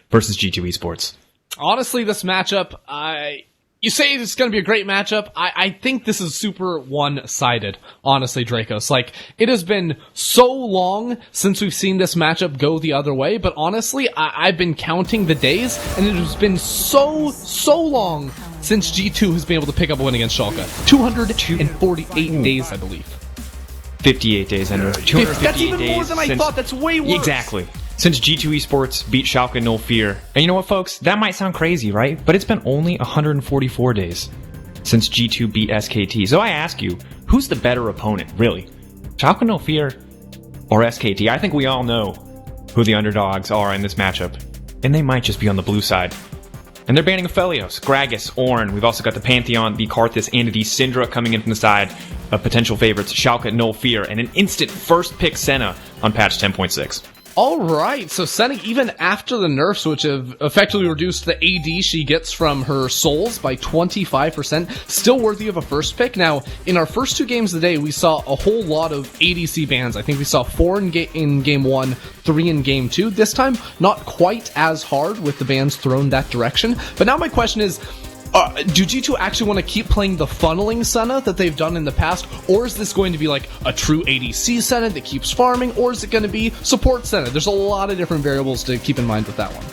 versus G2 Esports? Honestly, this matchup, you say it's going to be a great matchup. I think this is super one-sided, honestly, Jankos. Like, it has been so long since we've seen this matchup go the other way, but honestly, I've been counting the days, and it has been so long since G2 has been able to pick up a win against Schalke. 248 days, I believe. 58 days, Ender. 258 That's even days more than I thought. That's way worse. Exactly. Since G2 Esports beat Schalke No Fear. And you know what, folks? That might sound crazy, right? But it's been only 144 days since G2 beat SKT. So I ask you, who's the better opponent, really? Schalke No Fear or SKT? I think we all know who the underdogs are in this matchup. And they might just be on the blue side. And they're banning Aphelios, Gragas, Ornn. We've also got the Pantheon, the Karthus, and the Syndra coming in from the side of potential favorites, Schalke No Fear, and an instant first pick Senna on patch 10.6. Alright, so Senna, even after the nerfs, which have effectively reduced the AD she gets from her souls by 25%, still worthy of a first pick. Now, in our first 2 games of the day, we saw a whole lot of ADC bans. I think we saw 4 in game 1, 3 in game 2. This time, not quite as hard with the bans thrown that direction. But now my question is, do G2 actually want to keep playing the funneling Senna that they've done in the past, or is this going to be like a true ADC Senna that keeps farming, or is it going to be support Senna? There's a lot of different variables to keep in mind with that one.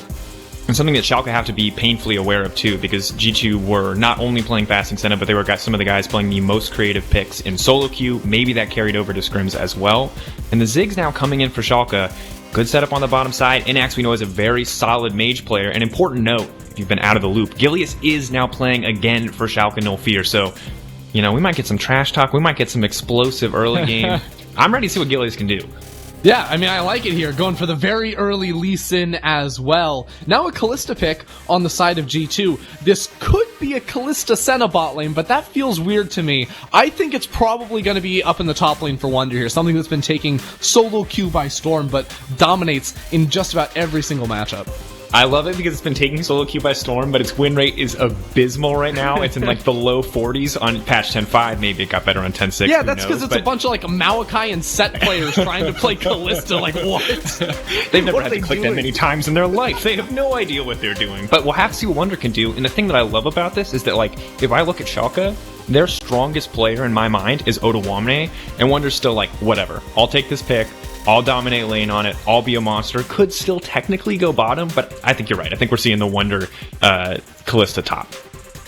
And something that Schalke have to be painfully aware of too, because G2 were not only playing fasting Senna, but they were some of the guys playing the most creative picks in solo queue. Maybe that carried over to scrims as well. And the Ziggs now coming in for Schalke. Good setup on the bottom side. Innaxe we know is a very solid mage player. An important note, if you've been out of the loop, Gilius is now playing again for Schalke No Fear. So, you know, we might get some trash talk. We might get some explosive early game. I'm ready to see what Gilius can do. Yeah, I mean, I like it here, going for the very early Lee Sin as well. Now a Kalista pick on the side of G2. This could be a Kalista Senna bot lane, but that feels weird to me. I think it's probably going to be up in the top lane for Wunder here, something that's been taking solo queue by storm, but dominates in just about every single matchup. I love it because it's been taking solo queue by storm, but its win rate is abysmal right now. It's in like the low 40s on patch 10.5. Maybe it got better on 10.6. Yeah, that's because it's a bunch of like Maokai and Set players trying to play Kalista. Like, what? They've never had to click that many times in their life. They have no idea what they're doing. But we'll have to see what Wunder can do. And the thing that I love about this is that, like, if I look at Schalke, their strongest player in my mind is Odoamne, and Wunder's still like, whatever. I'll take this pick. I'll dominate lane on it. I'll be a monster. Could still technically go bottom, but I think you're right. I think we're seeing the Wunder Kalista top.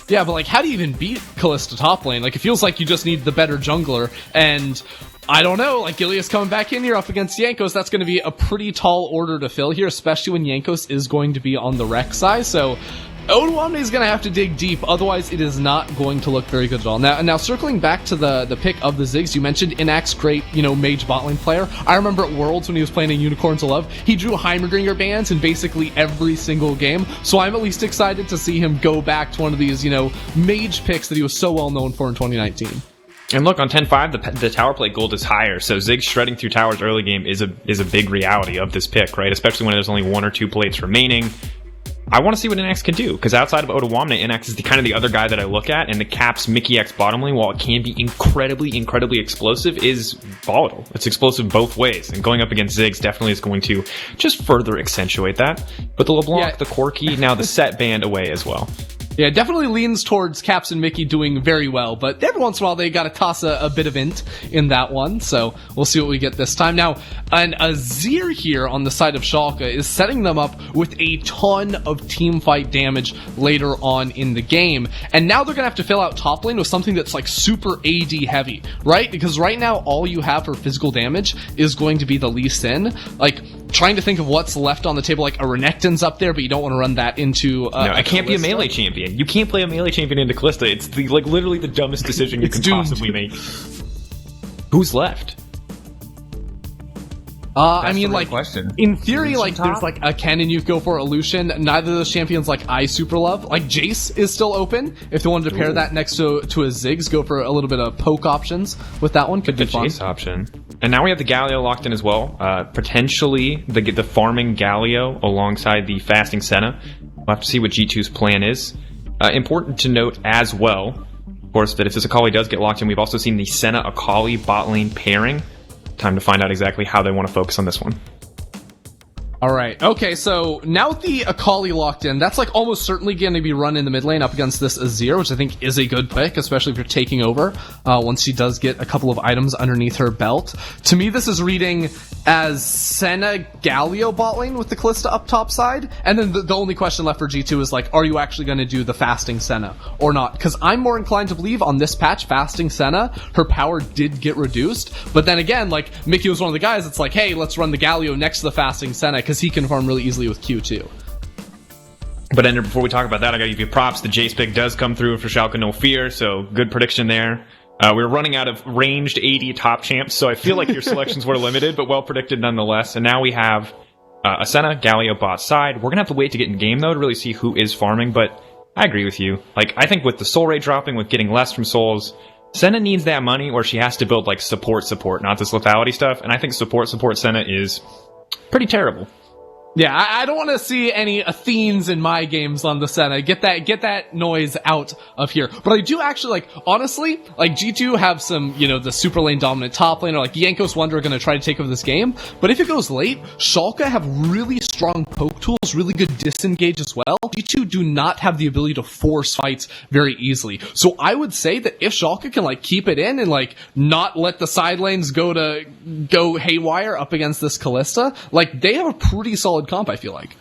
Yeah, but like, how do you even beat Kalista top lane? Like, it feels like you just need the better jungler, and I don't know, like, Gilius coming back in here up against Jankos, that's going to be a pretty tall order to fill here, especially when Jankos is going to be on the Rec side, so Odoamne is going to have to dig deep, otherwise it is not going to look very good at all. Now circling back to the pick of the Ziggs, you mentioned Innaxe, great, mage bot lane player. I remember at Worlds when he was playing in Unicorns of Love, he drew Heimerdinger bans in basically every single game, so I'm at least excited to see him go back to one of these, mage picks that he was so well known for in 2019. And look, on 10.5, the tower play gold is higher, so Ziggs shredding through towers early game is a big reality of this pick, right? Especially when there's only 1 or 2 plates remaining. I want to see what Innaxe can do, because outside of Odoamne, Innaxe is kind of the other guy that I look at, and the Caps Mikyx bottom lane, while it can be incredibly explosive, is volatile. It's explosive both ways, and going up against Ziggs definitely is going to just further accentuate that. But the LeBlanc, the Corki, now the Set band away as well. Yeah, definitely leans towards Caps and Mickey doing very well, but every once in a while they gotta toss a bit of int in that one, so we'll see what we get this time. Now, an Azir here on the side of Schalke is setting them up with a ton of teamfight damage later on in the game, and now they're gonna have to fill out top lane with something that's like super AD heavy, right? Because right now all you have for physical damage is going to be the Lee Sin. Like, trying to think of what's left on the table, like a Renekton's up there, but you don't want to run that into no, it can't be a melee champion. You can't play a melee champion into Kalista. It's literally the dumbest decision you can possibly make. Who's left? I mean, like, question. In theory, like, there's like a Kennen you could go for, Illusion. Neither of those champions, like, I super love. Like, Jace is still open. If they wanted to pair that next to a Ziggs, go for a little bit of poke options with that one. Could be fun. Jace option. And now we have the Galio locked in as well. Potentially the farming Galio alongside the fasting Senna. We'll have to see what G2's plan is. Important to note as well, of course, that if this Akali does get locked in, we've also seen the Senna Akali bot lane pairing. Time to find out exactly how they want to focus on this one. All right. Okay, so now with the Akali locked in, that's like almost certainly going to be run in the mid lane up against this Azir, which I think is a good pick, especially if you're taking over once she does get a couple of items underneath her belt. To me, this is reading as Senna Galio bot lane with the Kalista up top side, and then the only question left for G2 is like, are you actually going to do the fasting Senna or not? Because I'm more inclined to believe on this patch, fasting Senna, her power did get reduced, but then again, like, Mikyx was one of the guys that's like, hey, let's run the Galio next to the fasting Senna, because he can farm really easily with Q2. But Ender, before we talk about that, I gotta give you props. The Jace pick does come through for Schalke No Fear, so good prediction there. We're running out of ranged AD top champs, so I feel like your selections were limited, but well predicted nonetheless. And now we have a Senna, Galio bot side. We're gonna have to wait to get in game, though, to really see who is farming, but I agree with you. Like, I think with the soul rate dropping, with getting less from souls, Senna needs that money, or she has to build, like, support, not this lethality stuff, and I think support Senna is pretty terrible. Yeah, I don't want to see any Athenes in my games on the Senna. Get that noise out of here. But I do actually, like, honestly, like, G2 have some, you know, the super lane dominant top lane, or like Jankos, Wunder are going to try to take over this game. But if it goes late, Schalke have really strong poke tools, really good disengage as well. G2 do not have the ability to force fights very easily. So I would say that if Schalke can, like, keep it in and, like, not let the side lanes go haywire up against this Kalista, like, they have a pretty solid comp, I feel like.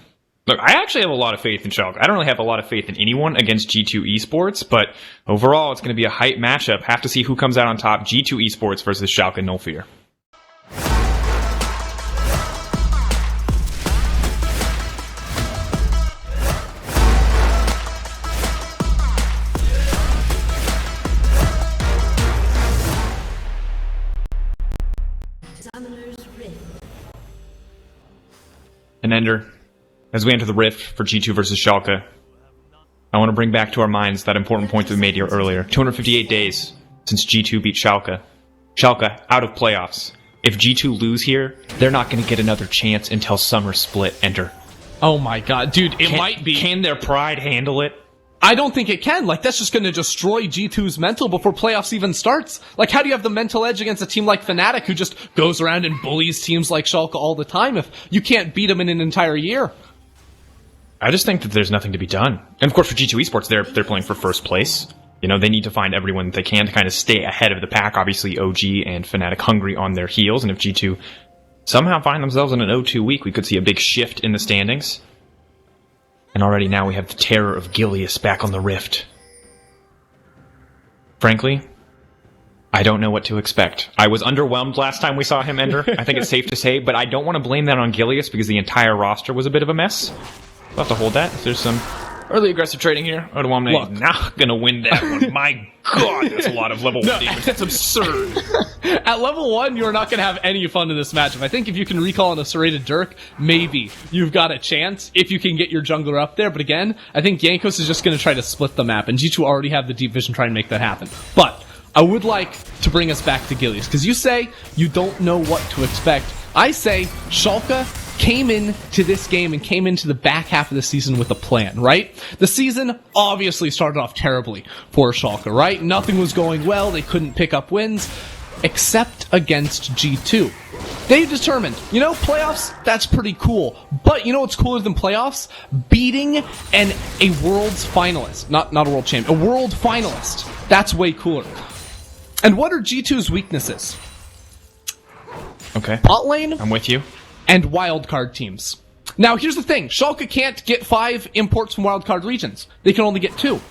Look, I actually have a lot of faith in Schalke. I don't really have a lot of faith in anyone against G2 Esports, but overall it's going to be a hype matchup. Have to see who comes out on top, G2 Esports versus Schalke No Fear. And Ender, as we enter the Rift for G2 versus Schalke, I want to bring back to our minds that important point that we made here earlier. 258 days since G2 beat Schalke. Schalke out of playoffs. If G2 lose here, they're not going to get another chance until summer split, Ender. Oh my god, dude, it might be. Can their pride handle it? I don't think it can. Like, that's just going to destroy G2's mental before playoffs even starts. Like, how do you have the mental edge against a team like Fnatic who just goes around and bullies teams like Schalke all the time if you can't beat them in an entire year? I just think that there's nothing to be done. And of course for G2 Esports, they're playing for first place. You know, they need to find everyone that they can to kind of stay ahead of the pack. Obviously, OG and Fnatic hungry on their heels. And if G2 somehow find themselves in an 0-2 week, we could see a big shift in the standings. And already now we have the terror of Gilius back on the Rift. Frankly, I don't know what to expect. I was underwhelmed last time we saw him, Ender. I think it's safe to say, but I don't want to blame that on Gilius because the entire roster was a bit of a mess. We'll have to hold that. If there's some early aggressive trading here, Odoamne is not going to win that one. My god, that's a lot of level 1 damage. That's absurd. At level 1, you're not going to have any fun in this matchup. I think if you can recall on a serrated Dirk, maybe you've got a chance if you can get your jungler up there. But again, I think Jankos is just going to try to split the map, and G2 already have the deep vision trying to make that happen. But I would like to bring us back to Gilius, because you say you don't know what to expect. I say Schalke came into this game and came into the back half of the season with a plan, right? The season obviously started off terribly for Schalke, right? Nothing was going well. They couldn't pick up wins, except against G2. They determined, you know, playoffs, that's pretty cool. But you know what's cooler than playoffs? Beating a world's finalist. Not a world champion, a world finalist. That's way cooler. And what are G2's weaknesses? Okay. Bot lane. I'm with you. And wildcard teams. Now, here's the thing. Schalke can't get 5 imports from wildcard regions. They can only get 2.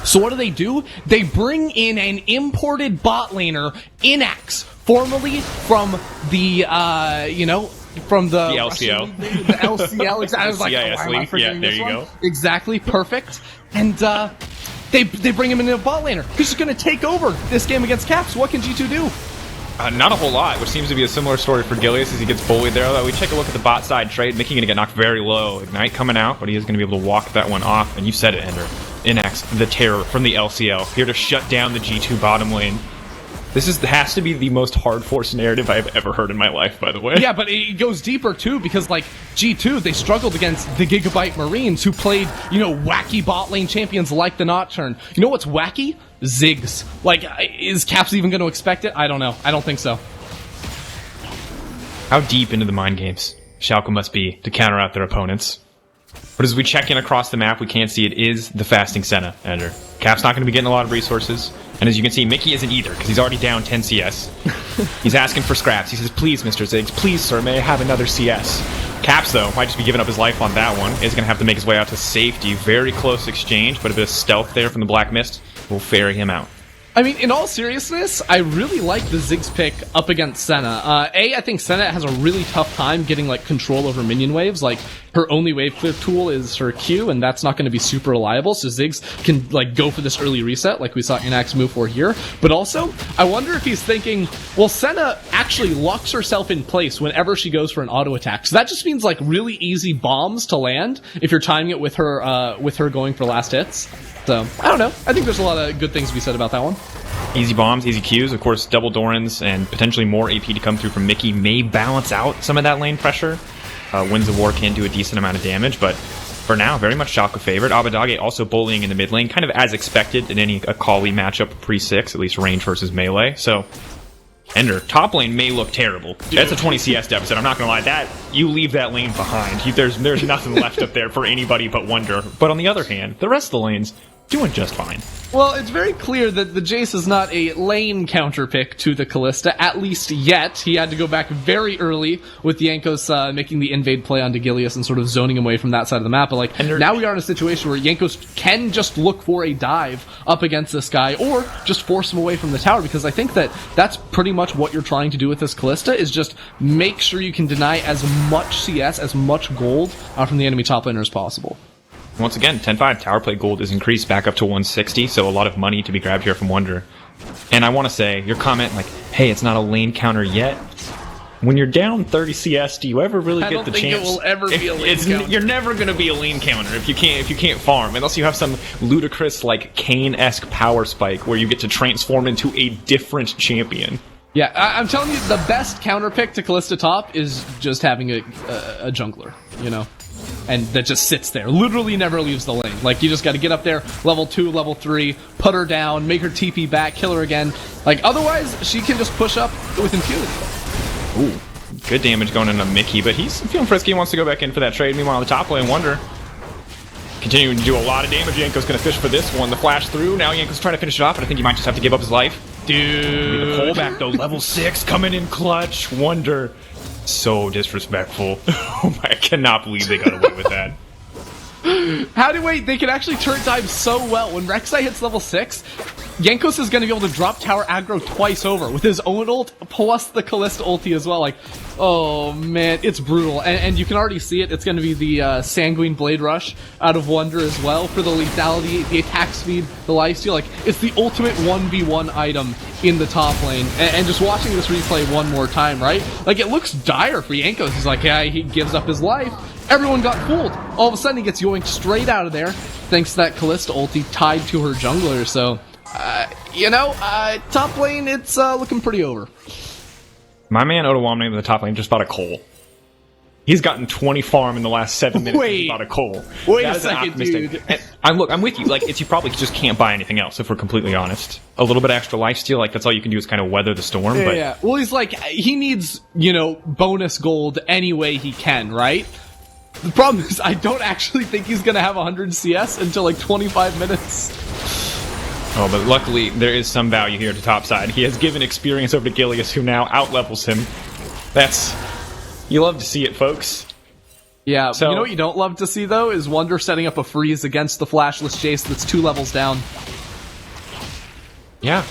So what do? They bring in an imported bot laner, Innaxe, formerly from the, from the LCL. The LCL, exactly. I was like, CIS League. Yeah, there you go. Exactly, perfect. And, they bring him into a bot laner. Who's just gonna take over this game against Caps? What can G2 do? Not a whole lot, which seems to be a similar story for Gilius as he gets bullied there. Although we take a look at the bot side trade, Mikyx going to get knocked very low. Ignite coming out, but he is going to be able to walk that one off. And you said it, Ender. Innaxe, the terror from the LCL, here to shut down the G2 bottom lane. This has to be the most hard-forced narrative I've ever heard in my life, by the way. Yeah, but it goes deeper, too, because, like, G2, they struggled against the Gigabyte Marines, who played, wacky bot lane champions like the Nocturne. You know what's wacky? Ziggs. Like, is Caps even going to expect it? I don't know. I don't think so. How deep into the mind games Schalke must be to counter out their opponents. But as we check in across the map, we can't see it is the fasting Senna ender. Cap's not going to be getting a lot of resources. And as you can see, Mikyx isn't either, because he's already down 10 CS. He's asking for scraps. He says, please, Mr. Ziggs, please, sir, may I have another CS? Caps, though, might just be giving up his life on that one. Is going to have to make his way out to safety. Very close exchange, but a bit of stealth there from the Black Mist will ferry him out. I mean, in all seriousness, I really like the Ziggs pick up against Senna. I think Senna has a really tough time getting, like, control over minion waves. Like, her only wave clear tool is her Q, and that's not going to be super reliable, so Ziggs can, like, go for this early reset, like we saw Innaxe move for here. But also, I wonder if he's thinking, well, Senna actually locks herself in place whenever she goes for an auto attack. So that just means, like, really easy bombs to land if you're timing it with her going for last hits. So, I don't know. I think there's a lot of good things to be said about that one. Easy bombs, easy Qs. Of course, double Dorans and potentially more AP to come through from Mikyx may balance out some of that lane pressure. Winds of War can do a decent amount of damage, but for now, very much Schalke favored. Abbedagge also bullying in the mid lane, kind of as expected in any Akali matchup pre-6, at least range versus melee. So, Ender, top lane may look terrible. That's a 20 CS deficit, I'm not gonna lie. That, you leave that lane behind. There's nothing left up there for anybody but Wunder. But on the other hand, the rest of the lanes, doing just fine. Well, it's very clear that the Jace is not a lane counter pick to the Kalista, at least yet. He had to go back very early with Jankos making the invade play onto Gilius and sort of zoning him away from that side of the map. But like, now we are in a situation where Jankos can just look for a dive up against this guy, or just force him away from the tower, because I think that that's pretty much what you're trying to do with this Kalista, is just make sure you can deny as much CS, as much gold from the enemy top laner as possible. Once again, 10-5, tower plate gold is increased back up to 160, so a lot of money to be grabbed here from Wunder. And I want to say, your comment like, hey, it's not a lane counter yet. When you're down 30 CS, do you ever really get the chance? I don't think it will ever be a lane counter. You're never going to be a lane counter if you can't farm, unless you have some ludicrous, like, Kane-esque power spike where you get to transform into a different champion. Yeah, I'm telling you, the best counter pick to Kalista top is just having a jungler, you know? And that just sits there, literally never leaves the lane. Like, you just gotta get up there, level 2, level 3, put her down, make her TP back, kill her again. Like, otherwise, she can just push up with impunity. Ooh, good damage going into Mikyx, but he's feeling frisky, wants to go back in for that trade. Meanwhile, the top lane, Wunder continuing to do a lot of damage. Jankos gonna fish for this one. The flash through, now Jankos trying to finish it off, but I think he might just have to give up his life. Dude. The pullback, though, level 6, coming in clutch. Wunder. So disrespectful. I cannot believe they got away with that. They can actually turn time so well. When Rek'Sai hits level 6, Jankos is going to be able to drop tower aggro twice over with his own ult, plus the Kalista ulti as well. Like, oh man, it's brutal. And you can already see it. It's going to be the Sanguine Blade Rush out of Wunder as well for the lethality, the attack speed, the lifesteal. Like, it's the ultimate 1v1 item in the top lane. And just watching this replay one more time, right? Like, it looks dire for Jankos. He's like, yeah, he gives up his life. Everyone got fooled. All of a sudden, he gets yoinked straight out of there, thanks to that Kalista ulti tied to her jungler. So, top lane, it's looking pretty over. My man Odoamne in the top lane just bought a coal. He's gotten 20 farm in the last 7 minutes. He bought a coal. Wait a second, dude. I'm with you. Like, you probably just can't buy anything else, if we're completely honest. A little bit of extra lifesteal, like, that's all you can do is kind of weather the storm. Yeah, but yeah. Well, he's like, he needs, bonus gold any way he can, right? The problem is, I don't actually think he's going to have 100 CS until like 25 minutes. Oh, but luckily, there is some value here to top side. He has given experience over to Gilius, who now outlevels him. You love to see it, folks. Yeah, so, you know what you don't love to see, though, is Wunder setting up a freeze against the flashless Jace that's 2 levels down. Yeah.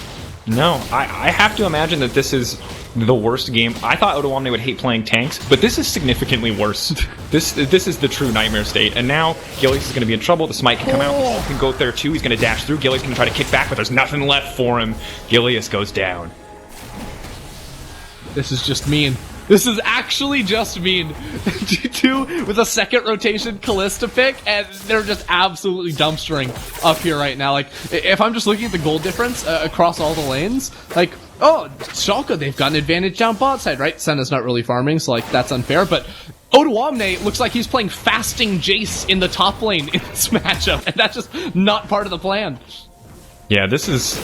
No, I have to imagine that this is the worst game. I thought Odoamne would hate playing tanks, but this is significantly worse. This is the true nightmare state. And now Gilius is going to be in trouble. The smite can come out. The can go there too. He's going to dash through. Gilius can try to kick back, but there's nothing left for him. Gilius goes down. This is just mean. This is actually just mean. G2 with a second rotation Kalista pick, and they're just absolutely dumpstering up here right now. Like, if I'm just looking at the gold difference across all the lanes, like, oh, Schalke, they've got an advantage down bot side, right? Senna's not really farming, so, like, that's unfair, but Odoamne looks like he's playing fasting Jace in the top lane in this matchup, and that's just not part of the plan. Yeah, this is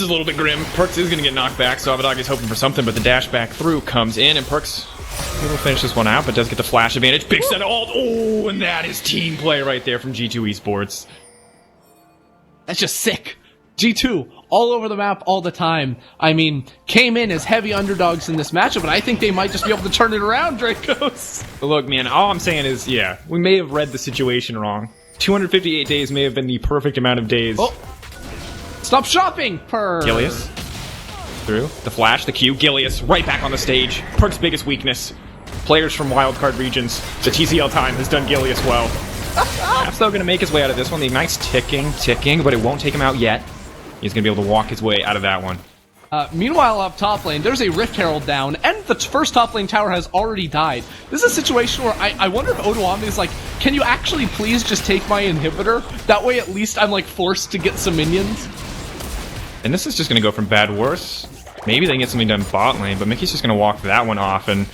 a little bit grim. Perkz is going to get knocked back, so Abbedagge is hoping for something, but the dash back through comes in, and Perkz He'll finish this one out, but does get the flash advantage. Big set of ult. Oh, and that is team play right there from G2 Esports. That's just sick. G2, all over the map, all the time. I mean, came in as heavy underdogs in this matchup, but I think they might just be able to turn it around, Jankos. Look, man, all I'm saying is, yeah, we may have read the situation wrong. 258 days may have been the perfect amount of days. Oh. Stop shopping, Perkz. Gilius. Through. The flash, the Q. Gilius right back on the stage. Perk's biggest weakness. Players from wildcard regions. The TCL time has done Gilius well. Still going to make his way out of this one. The Ignite's ticking, but it won't take him out yet. He's going to be able to walk his way out of that one. Meanwhile, up top lane, there's a Rift Herald down, and the first top lane tower has already died. This is a situation where I wonder if Odoamne is like, can you actually please just take my inhibitor? That way at least I'm like forced to get some minions. And this is just going to go from bad to worse. Maybe they can get something done bot lane, but Mikyx just going to walk that one off, and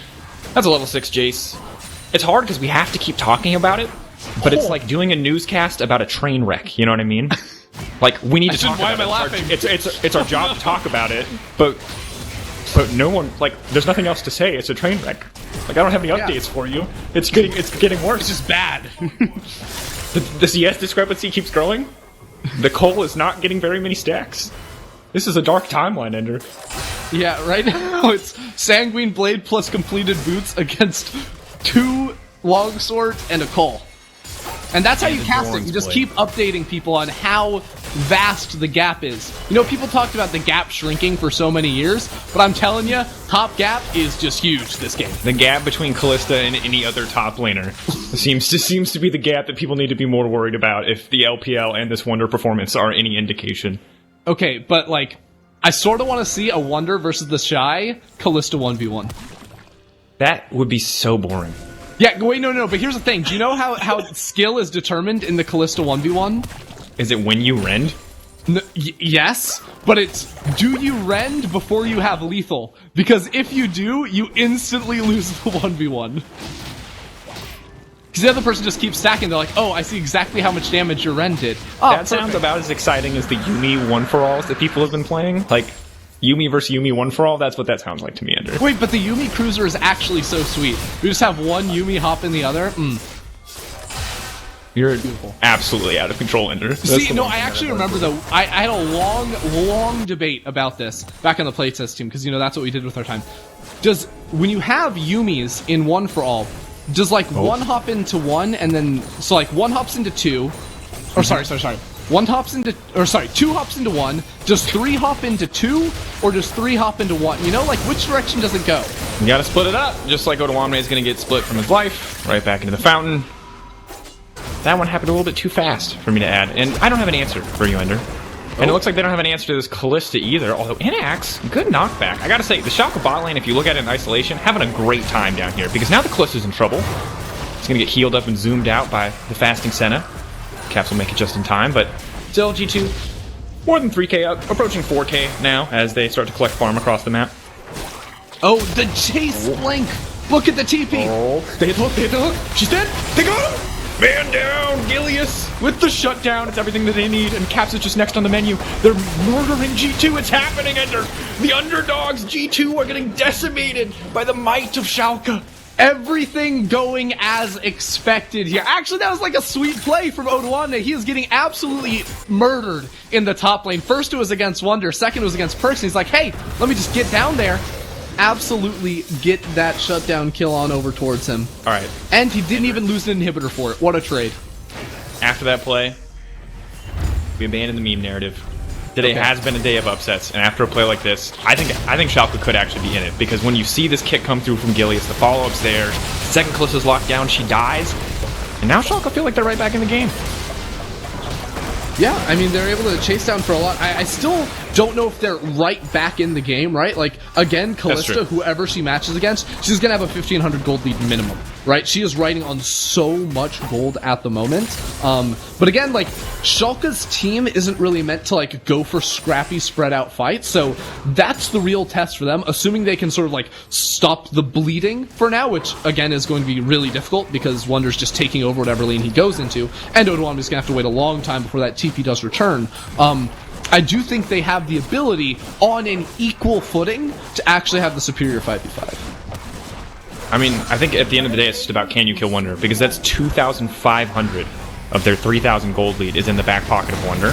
that's a level 6 Jace. It's hard because we have to keep talking about it, but it's like doing a newscast about a train wreck, you know what I mean? Like, we need to talk about it. Why am I laughing? It's our job to talk about it, but no one, like, there's nothing else to say. It's a train wreck. Like, I don't have any updates for you. It's getting worse. It's just bad. The CS discrepancy keeps growing. The coal is not getting very many stacks. This is a dark timeline, Ender. Yeah, right now it's Sanguine Blade plus completed boots against 2 longswords and a coal. And that's how you cast it. You just keep updating people on how vast the gap is. You know, people talked about the gap shrinking for so many years, but I'm telling you, top gap is just huge this game. The gap between Kalista and any other top laner seems to be the gap that people need to be more worried about if the LPL and this Wunder performance are any indication. Okay, but like, I sort of want to see a Wunder versus the Shy Kalista 1v1. That would be so boring. Yeah, wait, no, but here's the thing. Do you know how skill is determined in the Kalista 1v1? Is it when you rend? Yes, but it's, do you rend before you have lethal? Because if you do, you instantly lose the 1v1. Because the other person just keeps stacking, they're like, oh, I see exactly how much damage your rend did. Oh, that sounds about as exciting as the Yuumi 1-for-alls that people have been playing. Like, Yuumi versus Yuumi 1-for-all, that's what that sounds like to me, Ender. Wait, but the Yuumi cruiser is actually so sweet. We just have one Yuumi hop in the other. You're beautiful. Absolutely out of control, Ender. See, no, I actually remember, though, I had a long debate about this back on the playtest team, because, you know, that's what we did with our time. When you have Yuumis in 1-for-all, does, like, one hop into one, and then, so, like, one hops into two, or sorry. One hops into, or sorry, 2 hops into 1, does 3 hop into 2, or does 3 hop into 1? You know, like, which direction does it go? You gotta split it up, just like Odoamne is gonna get split from his life, right back into the fountain. That one happened a little bit too fast for me to add, and I don't have an answer for you, Ender. And it looks like they don't have an answer to this Kalista either, although Innaxe, good knockback. I gotta say, the Schalke bot lane, if you look at it in isolation, having a great time down here, because now the Kalista's in trouble. It's gonna get healed up and zoomed out by the fasting Senna. Caps will make it just in time, but still, G2, more than 3k up, approaching 4k now, as they start to collect farm across the map. Oh, the chase blink! Look at the TP! Oh, they hit the hook, she's dead, they got him! Man down, Gilius with the shutdown. It's everything that they need, and Caps is just next on the menu. They're murdering G2. It's happening, Ender. The underdogs, G2, are getting decimated by the might of Schalke. Everything going as expected here. Actually, that was like a sweet play from Odoamne. He is getting absolutely murdered in the top lane. First it was against Wunder, second it was against Perkz, and he's like, hey, let me just get down there. Absolutely get that shutdown kill on over towards him. Alright. And he didn't even lose an inhibitor for it. What a trade. After that play, we abandoned the meme narrative. Today has been a day of upsets, and after a play like this, I think Schalke could actually be in it, because when you see this kick come through from Gilius, the follow-up's there, second Kalista's locked down, she dies, and now Schalke feel like they're right back in the game. Yeah, I mean, they're able to chase down for a lot. I still don't know if they're right back in the game, right? Like, again, Kalista, whoever she matches against, she's going to have a 1,500 gold lead minimum, right? She is riding on so much gold at the moment. But again, like, Schalke's team isn't really meant to, like, go for scrappy, spread-out fights, so that's the real test for them, assuming they can sort of, like, stop the bleeding for now, which, again, is going to be really difficult, because Wunder's just taking over whatever lane he goes into, and Odoamne is going to have to wait a long time before that TP does return. I do think they have the ability, on an equal footing, to actually have the superior 5v5. I mean, I think at the end of the day, it's just about can you kill Wunder, because that's 2,500 of their 3,000 gold lead is in the back pocket of Wunder.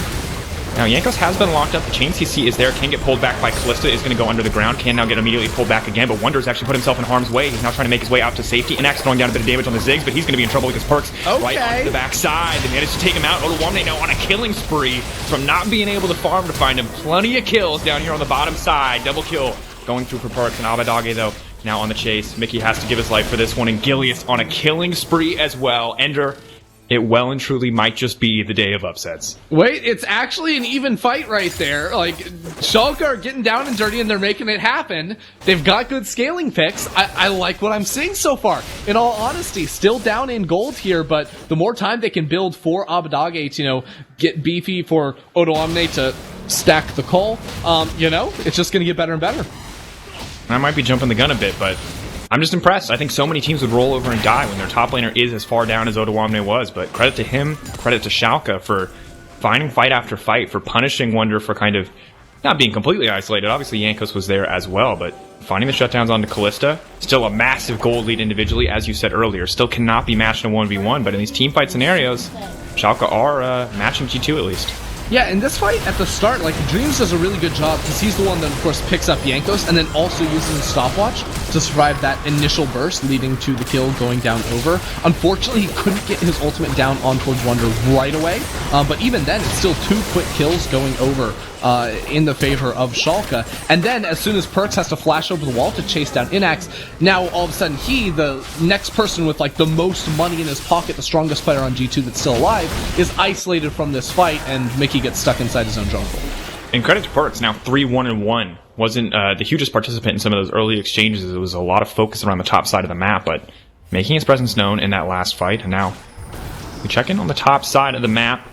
Now, Jankos has been locked up. The chain CC is there. Can get pulled back by Kalista. Is going to go under the ground. Can now get immediately pulled back again. But Wunder's actually put himself in harm's way. He's now trying to make his way out to safety. Innaxe throwing down a bit of damage on the Ziggs, but he's going to be in trouble because Perkz right onto the backside. They managed to take him out. Odoamne now on a killing spree from not being able to farm to find him. Plenty of kills down here on the bottom side. Double kill going through for Perkz. And Abbedagge, though, now on the chase. Mikyx has to give his life for this one. And Gilius on a killing spree as well. Ender, it well and truly might just be the day of upsets. Wait, it's actually an even fight right there. Like, Schalke are getting down and dirty and they're making it happen. They've got good scaling picks. I like what I'm seeing so far. In all honesty, still down in gold here, but the more time they can build for Abbedagge to, you know, get beefy, for Odoamne to stack the call, you know, it's just going to get better and better. I might be jumping the gun a bit, but I'm just impressed. I think so many teams would roll over and die when their top laner is as far down as Odoamne was, but credit to him, credit to Schalke for finding fight after fight, for punishing Wunder for kind of not being completely isolated. Obviously, Jankos was there as well, but finding the shutdowns onto Kalista, still a massive gold lead individually, as you said earlier, still cannot be matched in a 1v1, but in these team fight scenarios, Schalke are matching G2 at least. Yeah, in this fight, at the start, like, Dreams does a really good job, because he's the one that, of course, picks up Jankos, and then also uses a stopwatch to survive that initial burst, leading to the kill going down over. Unfortunately, he couldn't get his ultimate down on towards Wunder right away, but even then, it's still 2 quick kills going over in the favor of Schalke. And then, as soon as Perkz has to flash over the wall to chase down Innaxe, now all of a sudden he, the next person with like the most money in his pocket, the strongest player on G2 that's still alive, is isolated from this fight, and Mikyx gets stuck inside his own jungle. And credit to Perkz, now 3-1-1. Wasn't the hugest participant in some of those early exchanges. It was a lot of focus around the top side of the map, but making his presence known in that last fight. And now we check in on the top side of the map.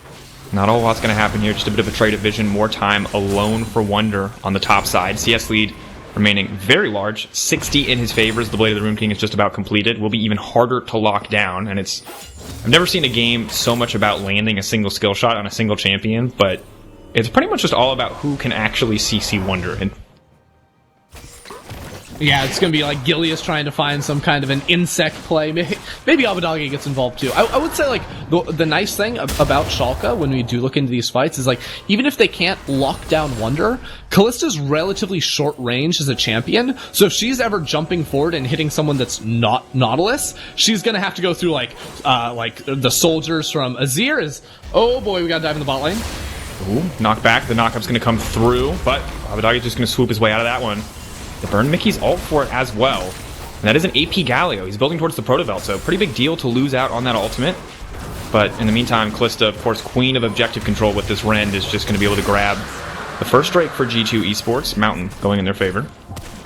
Not a whole lot's going to happen here, just a bit of a trade of vision, more time alone for Wunder on the top side. CS lead remaining very large, 60 in his favor as the Blade of the Rune King is just about completed. Will be even harder to lock down, and I've never seen a game so much about landing a single skill shot on a single champion, but it's pretty much just all about who can actually CC Wunder. And yeah, it's going to be like Gilius trying to find some kind of an insect play. Maybe Abbedagge gets involved too. I would say, like, the nice thing about Schalke when we do look into these fights is, like, even if they can't lock down Wunder, Kalista's relatively short range as a champion. So if she's ever jumping forward and hitting someone that's not Nautilus, she's going to have to go through, like the soldiers from Azir is, oh boy, we got to dive in the bot lane. Ooh, knockback. The knockup's going to come through, but Abbedagge's just going to swoop his way out of that one. The burn Mikyx ult for it as well. And that is an AP Galio. He's building towards the Protobelt, so pretty big deal to lose out on that ultimate. But in the meantime, Kalista, of course, queen of objective control with this Rend, is just going to be able to grab the first strike for G2 Esports. Mountain going in their favor.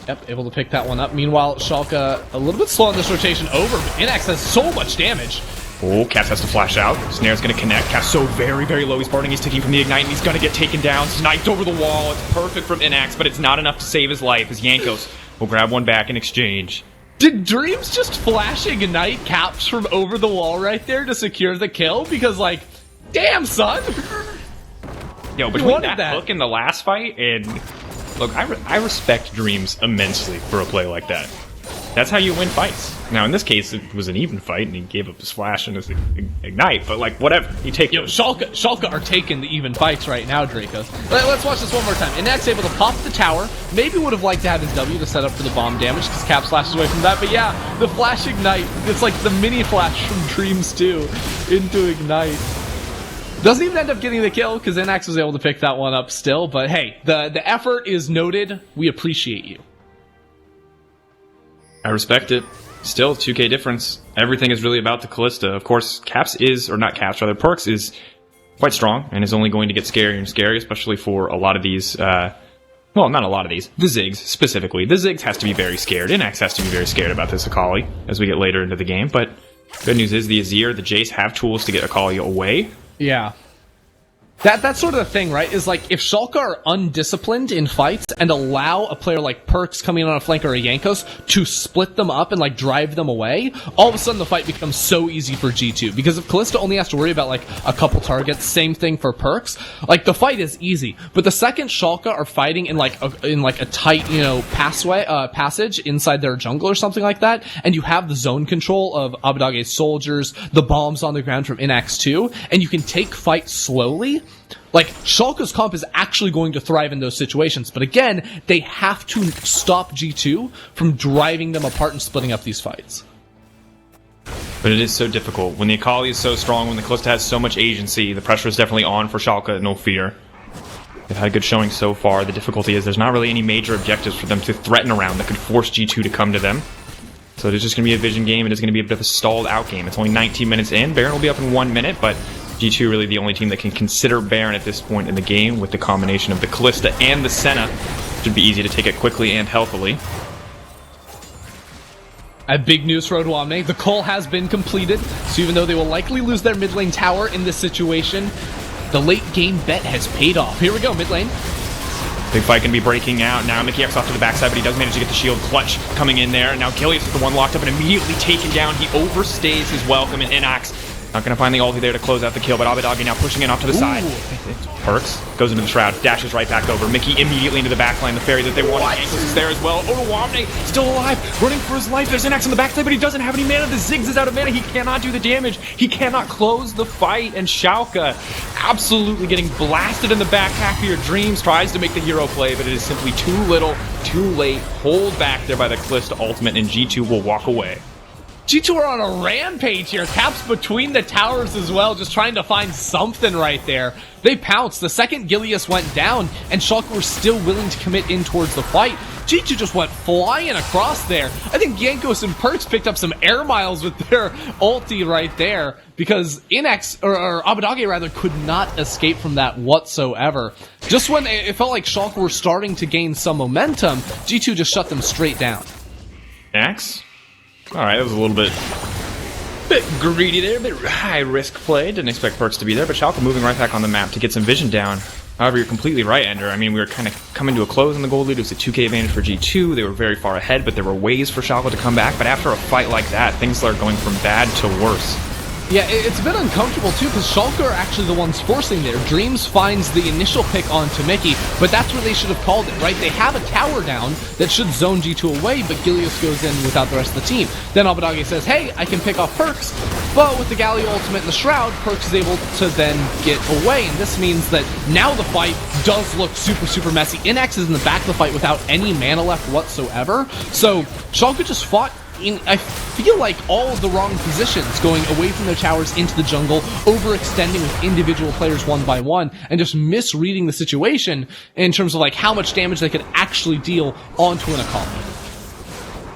Yep, able to pick that one up. Meanwhile, Schalke a little bit slow on this rotation over, but Innaxe has so much damage. Oh, Cass has to flash out. Snare's going to connect. Cass so very, very low. He's parting. He's taking from the Ignite, and he's going to get taken down. Sniped over the wall. It's perfect from Innaxe, but it's not enough to save his life as Jankos will grab one back in exchange. Did Dreams just flash Ignite caps from over the wall right there to secure the kill? Because, like, damn, son! Yo, between that hook in the last fight, and look, I respect Dreams immensely for a play like that. That's how you win fights. Now, in this case, it was an even fight, and he gave up his flash and his Ignite, but, like, whatever. You take Yo, Schalke are taking the even fights right now, Draco. Let's watch this one more time. Innaxe able to pop the tower. Maybe would have liked to have his W to set up for the bomb damage, because Cap slashes away from that. But yeah, the flash Ignite, it's like the mini flash from Dreams 2 into Ignite. Doesn't even end up getting the kill, because Innaxe was able to pick that one up still. But hey, the effort is noted. We appreciate you. I respect it. Still, 2k difference. Everything is really about the Kalista. Of course, Perkz is quite strong and is only going to get scarier and scarier, especially for a lot of these, well, not a lot of these. The Ziggs, specifically. The Ziggs has to be very scared. Innaxe has to be very scared about this Akali as we get later into the game, but good news is the Azir, the Jace have tools to get Akali away. Yeah. That's sort of the thing, right? Is like, if Schalke are undisciplined in fights and allow a player like Perkz coming in on a flank or a Jankos to split them up and like drive them away, all of a sudden the fight becomes so easy for G2. Because if Kalista only has to worry about like a couple targets, same thing for Perkz, like the fight is easy. But the second Schalke are fighting in like a tight, you know, passage inside their jungle or something like that, and you have the zone control of Abbedagge's soldiers, the bombs on the ground from Innaxe too, and you can take fights slowly, like, Schalke's comp is actually going to thrive in those situations, but again, they have to stop G2 from driving them apart and splitting up these fights. But it is so difficult. When the Akali is so strong, when the Kalista has so much agency, the pressure is definitely on for Schalke, no fear. They've had a good showing so far. The difficulty is there's not really any major objectives for them to threaten around that could force G2 to come to them. So it is just going to be a vision game. It is going to be a bit of a stalled out game. It's only 19 minutes in. Baron will be up in 1 minute, but G2 really the only team that can consider Baron at this point in the game with the combination of the Kalista and the Senna. Should be easy to take it quickly and healthily. Big news for Odoamne. The call has been completed, so even though they will likely lose their mid lane tower in this situation, the late game bet has paid off. Here we go, mid lane. Big fight can be breaking out. Now Mikyx off to the backside, but he does manage to get the shield clutch coming in there. Now Gilius is the one locked up and immediately taken down. He overstays his welcome, and Innaxe not going to find the ulti there to close out the kill, but Abbedagge now pushing it off to the side. Perkz goes into the shroud, dashes right back over. Mickey immediately into the backline, the fairy that they want. Jankos is there as well. Odoamne still alive, running for his life. There's Innaxe on the backside, but he doesn't have any mana. The Ziggs is out of mana. He cannot do the damage. He cannot close the fight, and Schalke absolutely getting blasted in the back half of your dreams. Tries to make the hero play, but it is simply too little, too late. Hold back there by the Kalista ultimate, and G2 will walk away. G2 are on a rampage here. Caps between the towers as well, just trying to find something right there. They pounced. The second Gilius went down, and Schalke were still willing to commit in towards the fight. G2 just went flying across there. I think Jankos and Perkz picked up some air miles with their ulti right there, because Innaxe, or Abbedagge rather, could not escape from that whatsoever. Just when it felt like Schalke were starting to gain some momentum, G2 just shut them straight down. Innaxe? Alright, that was a little bit greedy there, a bit high risk play. Didn't expect Perkz to be there, but Schalke moving right back on the map to get some vision down. However, you're completely right, Ender. I mean, we were kind of coming to a close in the gold lead. It was a 2k advantage for G2. They were very far ahead, but there were ways for Schalke to come back. But after a fight like that, things start going from bad to worse. Yeah, it's a bit uncomfortable too, because Schalke are actually the ones forcing there. Dreams finds the initial pick onto Mickey, but that's where they should have called it, right? They have a tower down that should zone G2 away, but Gilius goes in without the rest of the team. Then Abbedagge says, hey, I can pick off Perkz, but with the Galio ultimate and the Shroud, Perkz is able to then get away, and this means that now the fight does look super, super messy. Innaxe is in the back of the fight without any mana left whatsoever, so Schalke just fought I feel like all of the wrong positions, going away from their towers into the jungle, overextending with individual players one by one, and just misreading the situation in terms of like how much damage they could actually deal onto an Akali.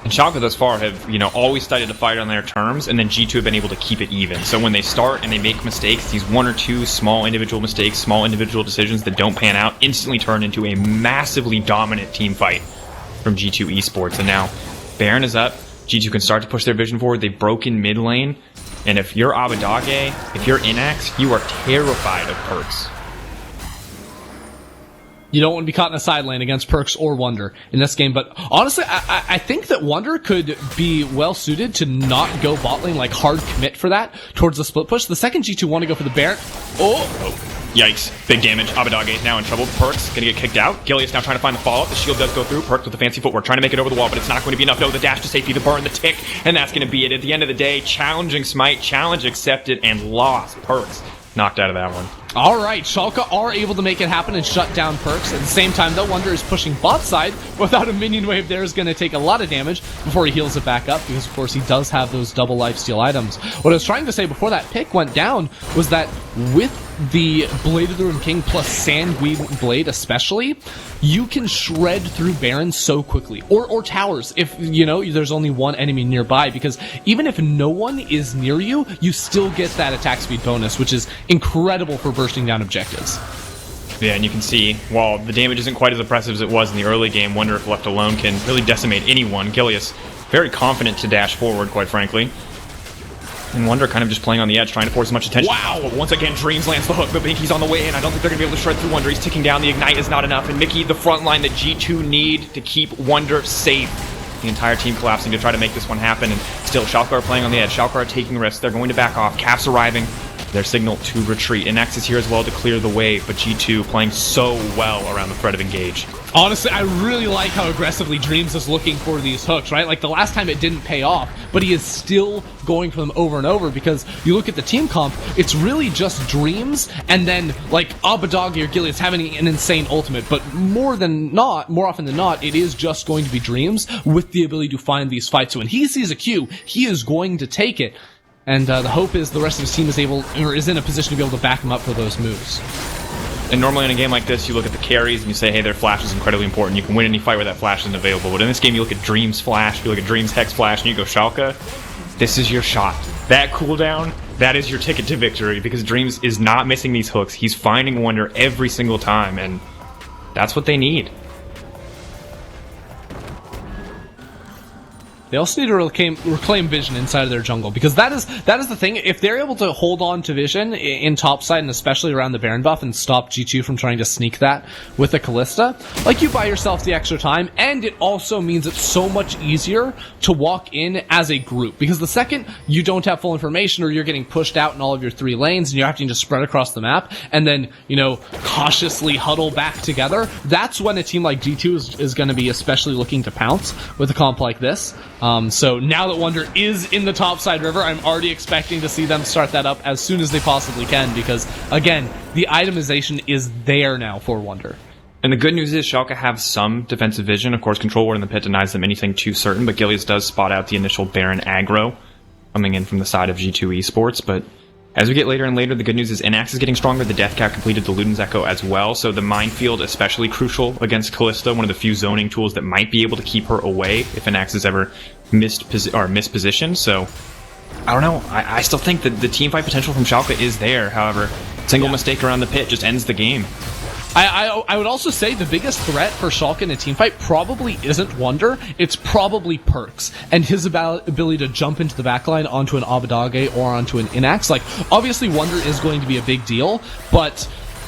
And Schalke thus far have, always started to fight on their terms, and then G2 have been able to keep it even. So when they start and they make mistakes, these one or two small individual mistakes, small individual decisions that don't pan out, instantly turn into a massively dominant team fight from G2 Esports. And now Baron is up. G2 can start to push their vision forward. They've broken mid lane. And if you're Abbedagge, if you're Innaxe, you are terrified of Perkz. You don't want to be caught in a side lane against Perkz or Wunder in this game, but honestly, I think that Wunder could be well suited to not go bot lane, like hard commit for that towards the split push. The second G2 want to go for the Baron. Yikes. Big damage. Abbedagge now in trouble. Perkz gonna get kicked out. Gilius now trying to find the follow-up. The shield does go through. Perkz with the fancy footwork, trying to make it over the wall, but it's not going to be enough. No, the dash to safety, the burn, the tick, and that's going to be it. At the end of the day, challenging smite, challenge accepted, and lost. Perkz knocked out of that one. Alright, Schalke are able to make it happen and shut down Perkz. At the same time, though, Wunder is pushing bot side. Without a minion wave there is going to take a lot of damage before he heals it back up, because of course he does have those double lifesteal items. What I was trying to say before that pick went down was that with the Blade of the Ruined King plus Sandweed Blade especially, you can shred through Barons so quickly. Or towers, if, there's only one enemy nearby, because even if no one is near you, you still get that attack speed bonus, which is incredible for bursting down objectives. Yeah, and you can see, while the damage isn't quite as impressive as it was in the early game, Wunder, if left alone, can really decimate anyone. Gilius, very confident to dash forward, quite frankly. And Wunder kind of just playing on the edge, trying to force as much attention. Wow! But once again, Dreams lands the hook, but Miky's on the way in. I don't think they're going to be able to shred through Wunder. He's ticking down. The Ignite is not enough. And Mikyx, the front line that G2 need to keep Wunder safe. The entire team collapsing to try to make this one happen. And still, Schalke are playing on the edge. Schalke are taking risks. They're going to back off. Caps arriving. Their signal to retreat. Innaxe is here as well to clear the way, but G2 playing so well around the threat of engage. Honestly, I really like how aggressively Dreams is looking for these hooks, right? Like, the last time it didn't pay off, but he is still going for them over and over, because you look at the team comp, it's really just Dreams, and then, like, Abbedagge or Gilius having an insane ultimate, but more often than not, it is just going to be Dreams with the ability to find these fights. So when he sees a Q, he is going to take it. And the hope is the rest of his team is in a position to be able to back him up for those moves. And normally in a game like this, you look at the carries and you say, hey, their flash is incredibly important. You can win any fight where that flash isn't available. But in this game, you look at Dreams flash, you look at Dreams Hex flash, and you go, Schalke, this is your shot. That cooldown, that is your ticket to victory, because Dreams is not missing these hooks. He's finding Wunder every single time, and that's what they need. They also need to reclaim vision inside of their jungle, because that is the thing. If they're able to hold on to vision in topside, and especially around the Baron buff, and stop G2 from trying to sneak that with a Kalista, like, you buy yourself the extra time, and it also means it's so much easier to walk in as a group, because the second you don't have full information, or you're getting pushed out in all of your 3 lanes, and you're having to spread across the map, and then, you know, cautiously huddle back together, that's when a team like G2 is going to be especially looking to pounce with a comp like this. So now that Wunder is in the topside river, I'm already expecting to see them start that up as soon as they possibly can, because, again, the itemization is there now for Wunder. And the good news is Schalke have some defensive vision. Of course, Control Ward in the pit denies them anything too certain, but Gilius does spot out the initial Baron aggro coming in from the side of G2 Esports. But as we get later and later, the good news is Innaxe is getting stronger. The Death Cap completed the Luden's Echo as well, so the Minefield especially crucial against Kalista, one of the few zoning tools that might be able to keep her away if Innaxe is ever mispositioned. So I don't know. I still think that the teamfight potential from Schalke is there. However, single mistake around the pit just ends the game. I would also say the biggest threat for Schalke in a teamfight probably isn't Wunder, it's probably Perkz, and his ability to jump into the backline onto an Abbedagge or onto an Innaxe. Like, obviously Wunder is going to be a big deal, but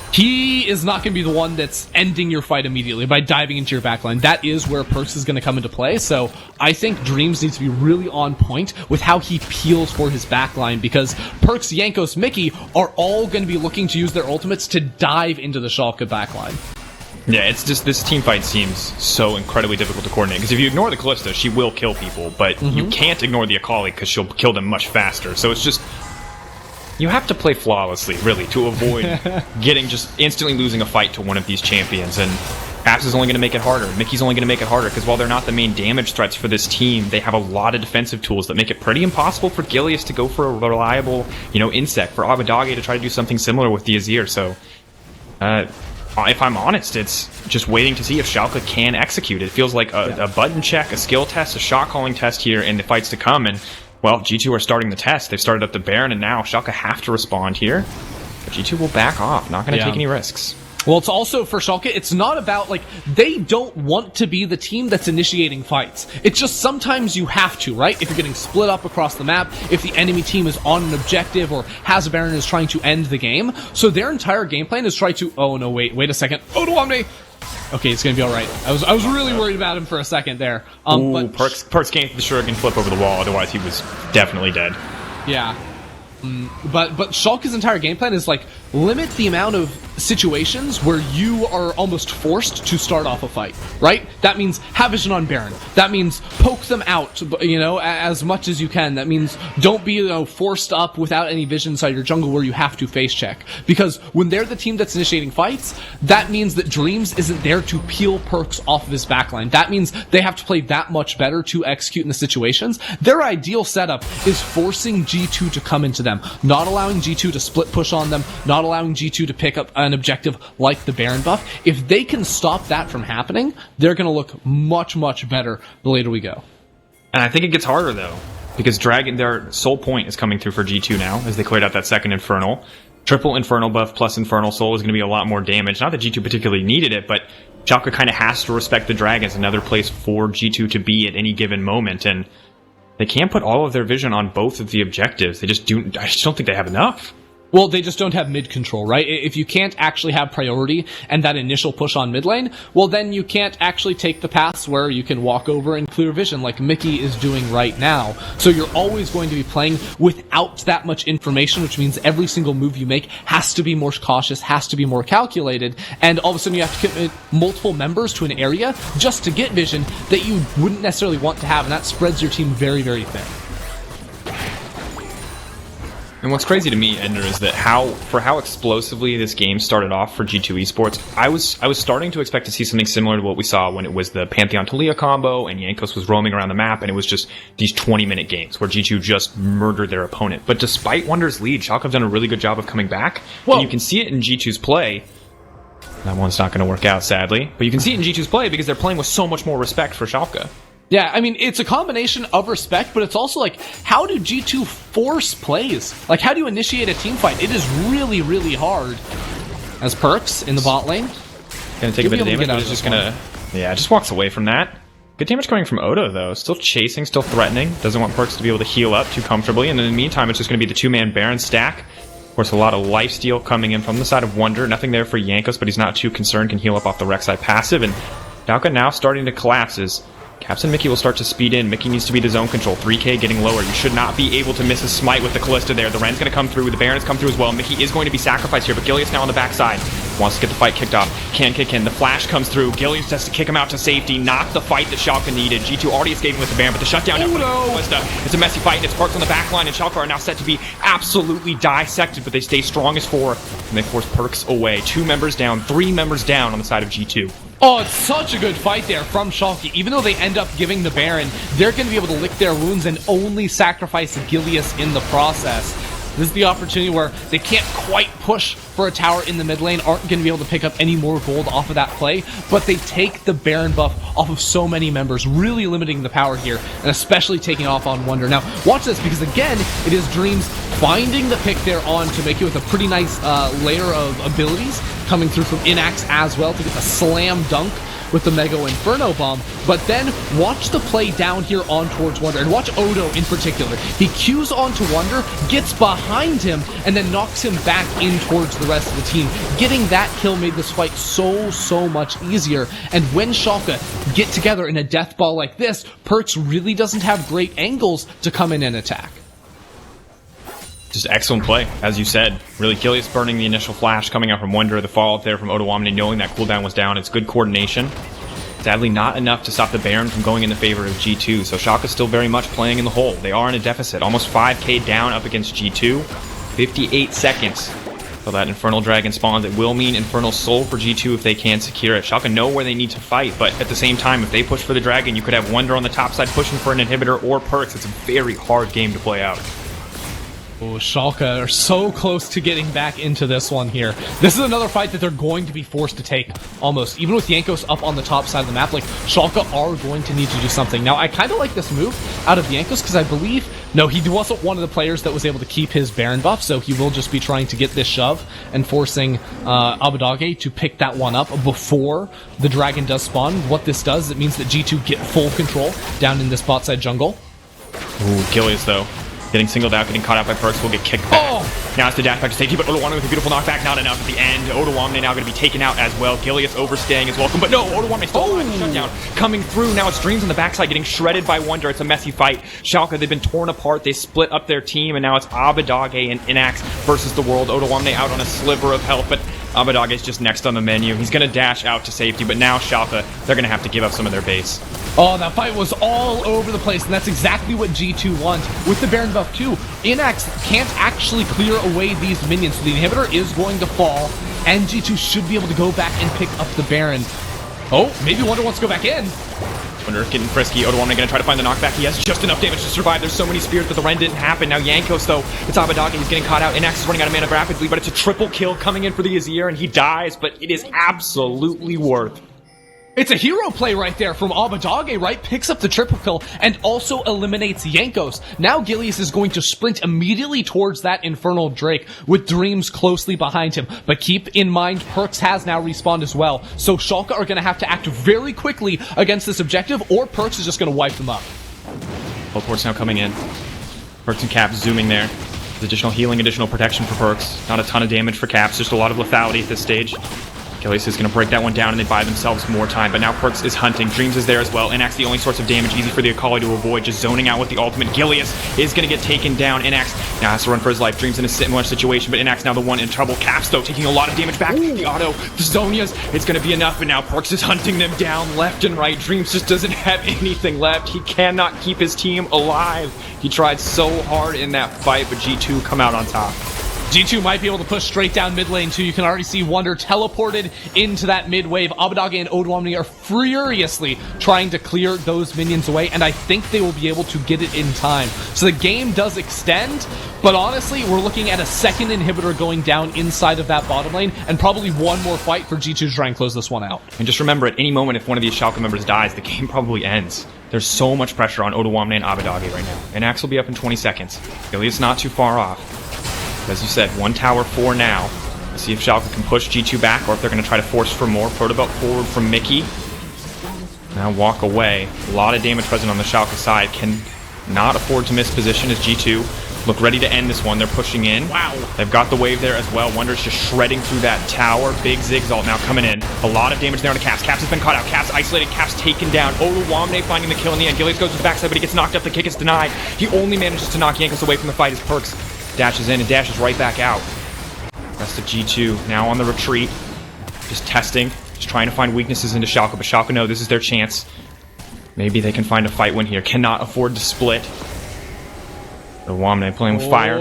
he is not going to be the one that's ending your fight immediately by diving into your backline. That is where Perkz is going to come into play, so I think Dreams needs to be really on point with how he peels for his backline, because Perkz, Jankos, Mikyx are all going to be looking to use their ultimates to dive into the Schalke backline. Yeah, it's just, this team fight seems so incredibly difficult to coordinate, because if you ignore the Kalista, she will kill people, but you can't ignore the Akali because she'll kill them much faster, so it's just, you have to play flawlessly, really, to avoid just instantly losing a fight to one of these champions. And Perkz is only going to make it harder. Miky's only going to make it harder, because while they're not the main damage threats for this team, they have a lot of defensive tools that make it pretty impossible for Gilius to go for a reliable, insect, for Abbedagge to try to do something similar with the Azir. So, if I'm honest, it's just waiting to see if Schalke can execute. It feels like a button check, a skill test, a shot calling test here in the fights to come. And well, G2 are starting the test. They've started up the Baron, and now Schalke have to respond here. But G2 will back off, not going to take any risks. Well, it's also, for Schalke, it's not about, like, they don't want to be the team that's initiating fights. It's just sometimes you have to, right? If you're getting split up across the map, if the enemy team is on an objective, or has a Baron and is trying to end the game. So their entire game plan is try to, oh no, wait a second. Odoamne! Okay, it's gonna be alright. I was really worried about him for a second there. But Perkz came for the Shuriken flip over the wall, otherwise he was definitely dead. Yeah. But Schalke's entire game plan is, like, limit the amount of situations where you are almost forced to start off a fight, right? That means have vision on Baron. That means poke them out, as much as you can. That means don't be, forced up without any vision inside your jungle where you have to face check. Because when they're the team that's initiating fights, that means that Dreams isn't there to peel Perkz off of his backline. That means they have to play that much better to execute in the situations. Their ideal setup is forcing G2 to come into them, not allowing G2 to split push on them, not allowing G2 to pick up an objective like the Baron buff. If they can stop that from happening, they're going to look much, much better the later we go. And I think it gets harder, though, because their Soul Point is coming through for G2 now, as they cleared out that second Infernal. Triple Infernal buff plus Infernal Soul is going to be a lot more damage. Not that G2 particularly needed it, but Schalke kind of has to respect the Dragons, another place for G2 to be at any given moment, and they can't put all of their vision on both of the objectives. I just don't think they have enough. Well, they just don't have mid control, right? If you can't actually have priority and that initial push on mid lane, well, then you can't actually take the paths where you can walk over and clear vision like Mikyx is doing right now. So you're always going to be playing without that much information, which means every single move you make has to be more cautious, has to be more calculated, and all of a sudden you have to commit multiple members to an area just to get vision that you wouldn't necessarily want to have, and that spreads your team very, very thin. And what's crazy to me, Ender, is that how explosively this game started off for G2 Esports, I was starting to expect to see something similar to what we saw when it was the Pantheon Talia combo and Jankos was roaming around the map, and it was just these 20-minute games where G2 just murdered their opponent. But despite Wunder's lead, Schalke have done a really good job of coming back. And you can see it in G2's play. That one's not going to work out, sadly. But you can see it in G2's play because they're playing with so much more respect for Schalke. Yeah, I mean, it's a combination of respect, but it's also like, how do G2 force plays? Like, how do you initiate a team fight? It is really, really hard. As Perkz in the bot lane. Gonna take a bit of damage, but it's just gonna... Yeah, just walks away from that. Good damage coming from Odo, though. Still chasing, still threatening. Doesn't want Perkz to be able to heal up too comfortably, and in the meantime, it's just gonna be the two-man Baron stack. Of course, a lot of lifesteal coming in from the side of Wunder. Nothing there for Jankos, but he's not too concerned. Can heal up off the Rek'Sai passive, and Schalke now starting to collapse as Caps and Mikyx will start to speed in. Mikyx needs to be the zone control. 3k getting lower. You should not be able to miss a smite with the Kalista there. The Ren's going to come through. The Baron has come through as well. Mikyx is going to be sacrificed here, but Gilius now on the backside. Wants to get the fight kicked off. Can kick in. The flash comes through. Gilius has to kick him out to safety. Not the fight that Schalke needed. G2 already escaping with the Baron, but the shutdown now for the Kalista. It's a messy fight. It's Perkz on the back line, and Schalke are now set to be absolutely dissected, but they stay strong as 4, and they force Perkz away. 2 members down, 3 members down on the side of G2. Oh, it's such a good fight there from Schalke. Even though they end up giving the Baron, they're going to be able to lick their wounds and only sacrifice Gilius in the process. This is the opportunity where they can't quite push for a tower in the mid lane, aren't going to be able to pick up any more gold off of that play, but they take the Baron buff off of so many members, really limiting the power here, and especially taking off on Wunder. Now, watch this, because again, it is Dreams finding the pick there on to make it with a pretty nice layer of abilities coming through from Innaxe as well to get the slam dunk with the Mega Inferno Bomb, but then watch the play down here on towards Wunder, and watch Odo in particular. He cues onto Wunder, gets behind him, and then knocks him back in towards the rest of the team. Getting that kill made this fight so much easier, and when Schalke get together in a death ball like this, Perkz really doesn't have great angles to come in and attack. Just excellent play, as you said. Really, Gilius burning the initial flash coming out from Wunder, the follow-up there from Odoamne, knowing that cooldown was down. It's good coordination. Sadly, not enough to stop the Baron from going in the favor of G2, so Schalke still very much playing in the hole. They are in a deficit, almost 5k down up against G2. 58 seconds till that Infernal Dragon spawns. It will mean Infernal Soul for G2 if they can secure it. Schalke know where they need to fight, but at the same time, if they push for the Dragon, you could have Wunder on the top side pushing for an inhibitor or Perkz. It's a very hard game to play out. Oh, Schalke are so close to getting back into this one here. This is another fight that they're going to be forced to take, almost. Even with Jankos up on the top side of the map, like, Schalke are going to need to do something. Now, I kind of like this move out of Jankos, because I believe... No, he wasn't one of the players that was able to keep his Baron buff, so he will just be trying to get this shove and forcing Abbedagge to pick that one up before the Dragon does spawn. What this does, it means that G2 get full control down in this bot side jungle. Ooh, Gilius, though. Getting singled out, getting caught out by Perkz will get kicked back. Oh! Now it's the dash back to safety, but Odoamne with a beautiful knockback, not enough at the end. Odoamne now going to be taken out as well. Gilius overstaying is welcome, but no, Odoamne still alive. Shutdown coming through. Now it's Dreams on the backside getting shredded by Wunder. It's a messy fight. Schalke, they've been torn apart. They split up their team, and now it's Abbedagge and Innaxe versus the world. Odoamne out on a sliver of health, but Abbedagge is just next on the menu. He's going to dash out to safety, but now Schalke, they're going to have to give up some of their base. Oh, that fight was all over the place, and that's exactly what G2 wants. With the Baron buff too, Innaxe can't actually clear away these minions, so the inhibitor is going to fall, and G2 should be able to go back and pick up the Baron. Oh, maybe Wunder wants to go back in. Wunder getting frisky. Odoamne going to try to find the knockback. He has just enough damage to survive. There's so many spears, but the Ren didn't happen. Now Jankos, though, it's Abbedagge. He's getting caught out. Innaxe is running out of mana rapidly, but it's a triple kill coming in for the Azir, and he dies, but it is absolutely worth. It's a hero play right there from Abbedagge, right? Picks up the triple kill and also eliminates Jankos. Now Gilius is going to sprint immediately towards that Infernal Drake with Dreams closely behind him. But keep in mind, Perkz has now respawned as well. So Schalke are going to have to act very quickly against this objective, or Perkz is just going to wipe them up. Teleport's now coming in. Perkz and Caps zooming there. There's additional healing, additional protection for Perkz. Not a ton of damage for Caps, just a lot of lethality at this stage. Gilius is going to break that one down and they buy themselves more time, but now Perkz is hunting. Dreams is there as well. Innaxe the only source of damage, easy for the Akali to avoid, just zoning out with the ultimate. Gilius is going to get taken down. Innaxe now has to run for his life. Dreams in a similar situation, but Innaxe now the one in trouble. Caps though taking a lot of damage back. The auto, the Zonias, it's going to be enough, but now Perkz is hunting them down left and right. Dreams just doesn't have anything left. He cannot keep his team alive. He tried so hard in that fight, but G2 come out on top. G2 might be able to push straight down mid lane too. You can already see Wunder teleported into that mid wave. Abbedagge and Odoamne are furiously trying to clear those minions away, and I think they will be able to get it in time. So the game does extend, but honestly, we're looking at a second inhibitor going down inside of that bottom lane, and probably one more fight for G2 to try and close this one out. And just remember, at any moment, if one of these Schalke members dies, the game probably ends. There's so much pressure on Odoamne and Abbedagge right now. And Innaxe will be up in 20 seconds. Ilias not too far off. As you said, 1 tower, 4 now. Let's see if Schalke can push G2 back or if they're going to try to force for more. Protobelt forward from Mikyx. Now walk away. A lot of damage present on the Schalke side. Can not afford to miss position as G2 look ready to end this one. They're pushing in. Wow. They've got the wave there as well. Wunder's just shredding through that tower. Big Zigzalt now coming in. A lot of damage there on Caps. Caps has been caught out. Caps isolated. Caps taken down. Odoamne finding the kill in the end. Gilius goes to the backside, but he gets knocked up. The kick is denied. He only manages to knock Jankos away from the fight as Perkz dashes in and dashes right back out. Rest of G2 now on the retreat. Just testing. Just trying to find weaknesses into Schalke, but Schalke know this is their chance. Maybe they can find a fight win here. Cannot afford to split. Odoamne playing with fire,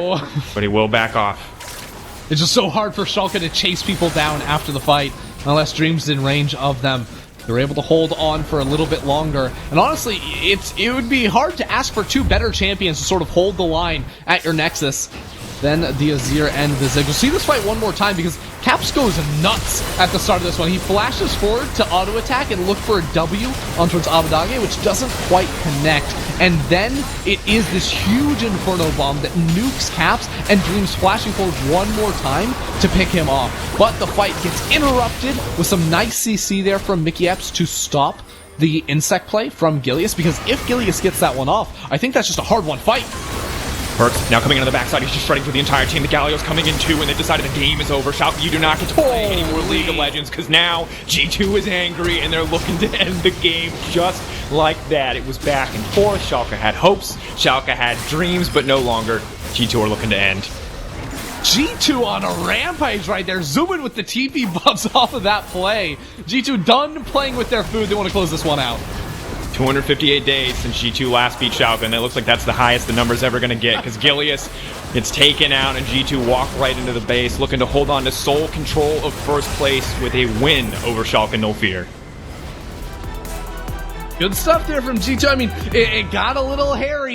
but he will back off. It's just so hard for Schalke to chase people down after the fight, unless Dreams in range of them. They're able to hold on for a little bit longer. And honestly, it would be hard to ask for 2 better champions to sort of hold the line at your Nexus than the Azir and the Ziggs. We'll see this fight one more time because Caps goes nuts at the start of this one. He flashes forward to auto attack and look for a W on towards Abbedagge, which doesn't quite connect. And then it is this huge Inferno Bomb that nukes Caps, and Dreams flashing forward one more time to pick him off. But the fight gets interrupted with some nice CC there from Mikyx to stop the insect play from Gilius, because if Gilius gets that one off, I think that's just a hard-won fight. Perkz now coming into the backside. He's just shredding through the entire team. The Galio's coming in too, and they've decided the game is over. Schalke, you do not get to play any more League of Legends, because now G2 is angry, and they're looking to end the game just like that. It was back and forth. Schalke had hopes. Schalke had dreams, but no longer. G2 are looking to end. G2 on a rampage right there, zooming with the TP buffs off of that play. G2 done playing with their food. They want to close this one out. 258 days since G2 last beat Schalke, and it looks like that's the highest the number's ever going to get, because Gilius gets taken out and G2 walk right into the base, looking to hold on to sole control of first place with a win over Schalke No Fear. Good stuff there from G2. I mean, it got a little hairy.